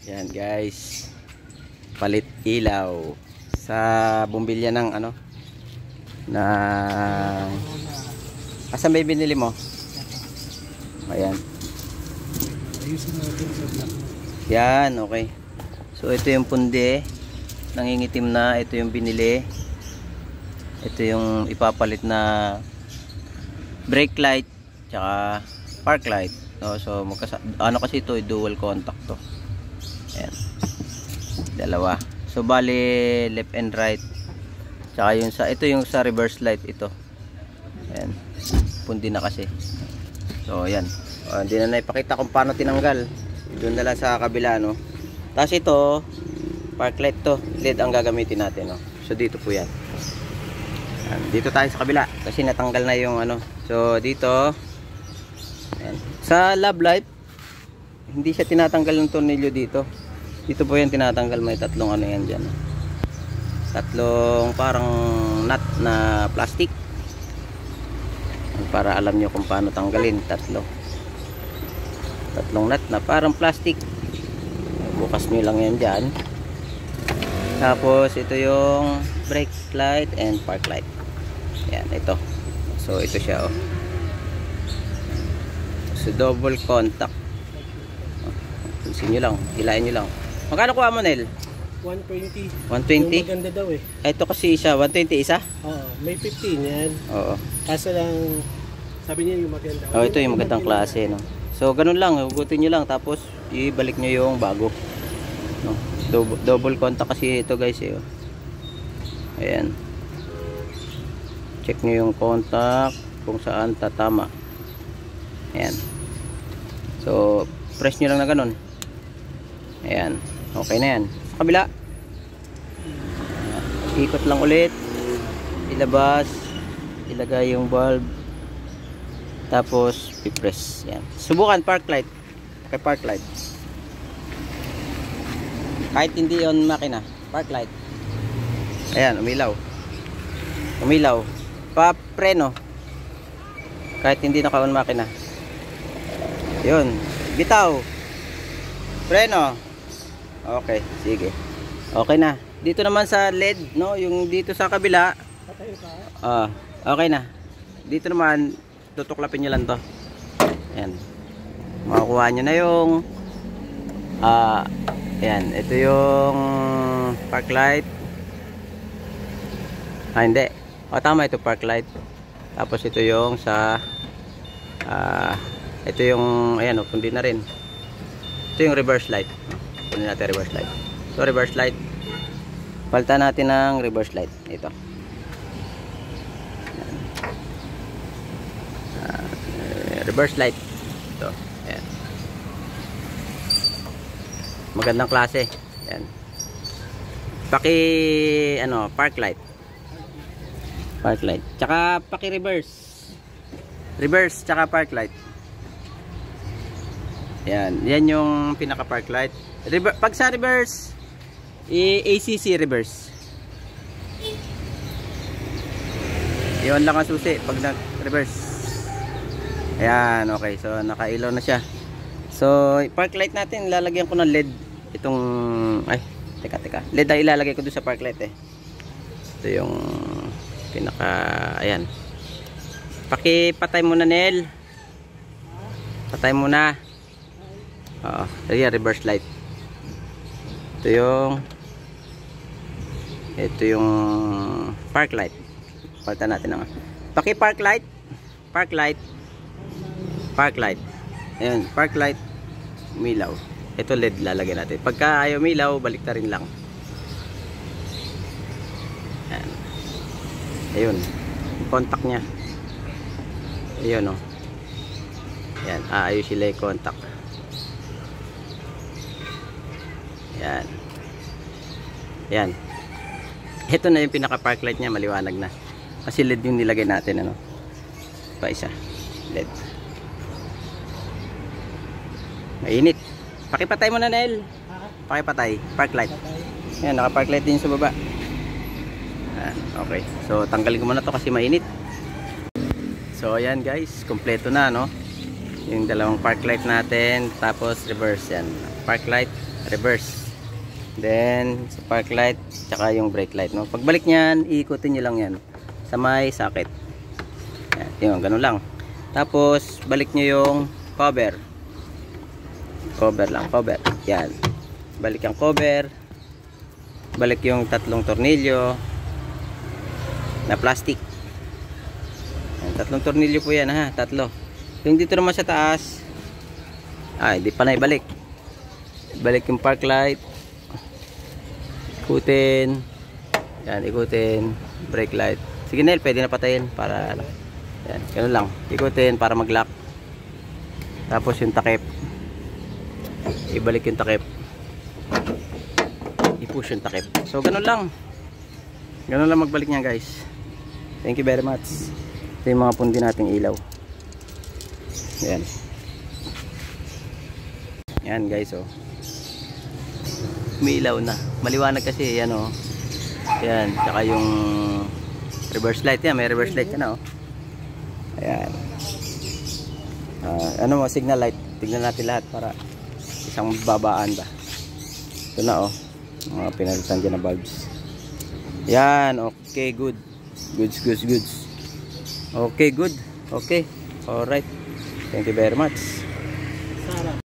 Yan guys, palit ilaw sa bumbilya ng ano na asan ba binili mo? Ayan. Ayusin natin sa black. Yan, okay. So ito yung pundi, nangingitim na. Ito yung binili. Ito yung ipapalit na brake light tsaka park light. No, so ano kasi ito, dual contact to. Ayan. Dalawa. So bali left and right. Tsaka yung sa ito yung sa reverse light ito. Ayan. Pundi na kasi. So ayan. Hindi na naipakita kung paano tinanggal. Doon na lang sa kabila, no. Tapos ito, park light to. LED ang gagamitin natin, no. So dito po yan. Ayan. Dito tayo sa kabila kasi natanggal na yung ano. So dito, ayan. Sa love light, hindi siya tinatanggal ng tornilyo dito. Dito po yan tinatanggal. May tatlong ano yan dyan. Tatlong parang nut na plastic. Para alam nyo kung paano tanggalin. Tatlong nut na parang plastic. Bukas nyo lang yan dyan. Tapos ito yung brake light and park light. Yan, ito. So ito siya, oh. So double contact. Pinsin nyo lang, hilain nyo lang. Magkano kuha mo, Nel? 120. 120? Yung maganda daw eh. Ito kasi isa, 120 isa? Oo, may 15 yan. Oo. Kaso lang, sabi niya yung maganda. Oh, ito yung magandang klase, no. So ganun lang, hugutin nyo lang tapos ibalik nyo yung bago. No. Double contact kasi ito, guys, eh. Ayan. Check nyo yung contact kung saan tatama. Ayan. So press nyo lang na ganun. Ayan. Okay na yan. Sa kabila, ikot lang ulit, ilabas, ilagay yung bulb, tapos pipress. Yan. Subukan park light. Okay, park light. Kahit hindi on makina, park light. Ayan, umilaw. Umilaw. Pa-preno. Kahit hindi naka-on makina. Yun. Bitaw. Preno. Okay, sige. Okay na. Dito naman sa LED, no, yung dito sa kabila. Okay na. Dito naman tutuklapin niyo lang 'to. Ayan. Makukuha niyo na yung ayan, ito yung park light. Hindi. Tama, ito park light. Tapos ito yung sa ito yung ayan, pundi na rin. Ito yung reverse light. Punin natin reverse light. So reverse light. Palitan natin ng reverse light. Ito. Reverse light. Ito. Ayan. Magandang klase. Ayan. Paki ano, park light. Park light. Tsaka paki reverse. Reverse tsaka park light. Ayan. Yan yung pinaka park light. Pag sa reverse, ACC reverse. Iyon lang ang susi pag nag-reverse. Ayan, okay. So nakailaw na siya. So park light natin, lalagyan ko ng LED. Itong ay, teka. LED ay ilalagay ko doon sa park light, eh. Ito yung pinaka, ayan. Pakipatay muna, Nel. Patay muna. Oo, ayan, reverse light. Ito yung park light. Palitan natin ng paki-park light. Park light. Park light. Ayan, park light. Umilaw. Ito LED lalagyan natin. Pagka ayaw umilaw, balik na rin lang. Ayan. Ayun. Contact niya. Ayun, oh. Ayan, ayos sila yung contact. Yan. Yan. Ito na yung pinaka park light niya, maliwanag na. Kasi LED yung nilagay natin, ano. Pa isa. LED. Mainit. Pakipatay mo na, Nel. Pakipatay. Park light. Yan, naka park light din sa baba. Okay. So tanggalin ko muna to kasi mainit. So ayan guys, kompleto na, no. Yung dalawang park light natin, tapos reverse yan. Park light reverse. Then sa park light tsaka yung brake light, no. Pagbalik niyan, iikutin niyo lang 'yan sa may socket. Yan, ganun lang. Tapos balik niyo yung cover. Cover lang, cover. Yan. Balik ang cover. Balik yung tatlong tornilyo na plastic. Yan, tatlong tornilyo po yan, ha, tatlo. Yung dito naman sa taas, hindi pa na ibalik. Balik yung park light. Ikutin. Yan, ikutin. Brake light. Sige Nel, pwede na patayin para ano. Yan, ganun lang. Ikutin para mag-lock. Tapos yung takip. Ibalik yung takip. I-push yung takip. So ganun lang. Ganun lang magbalik niya, guys. Thank you very much. Ito yung mga pundi nating ilaw. Yan. Yan, guys, oh. May ilaw na. Maliwanag kasi, yan, oh. Yan, tsaka yung reverse light yan. May reverse light yan, oh. Ayan. Ano mo, signal light. Tignan natin lahat para isang babaan ba. Ito na, oh. Mga pinalitan dyan na bulbs. Yan, okay, good. Goods. Okay, good. Okay. Alright. Thank you very much. Sarap.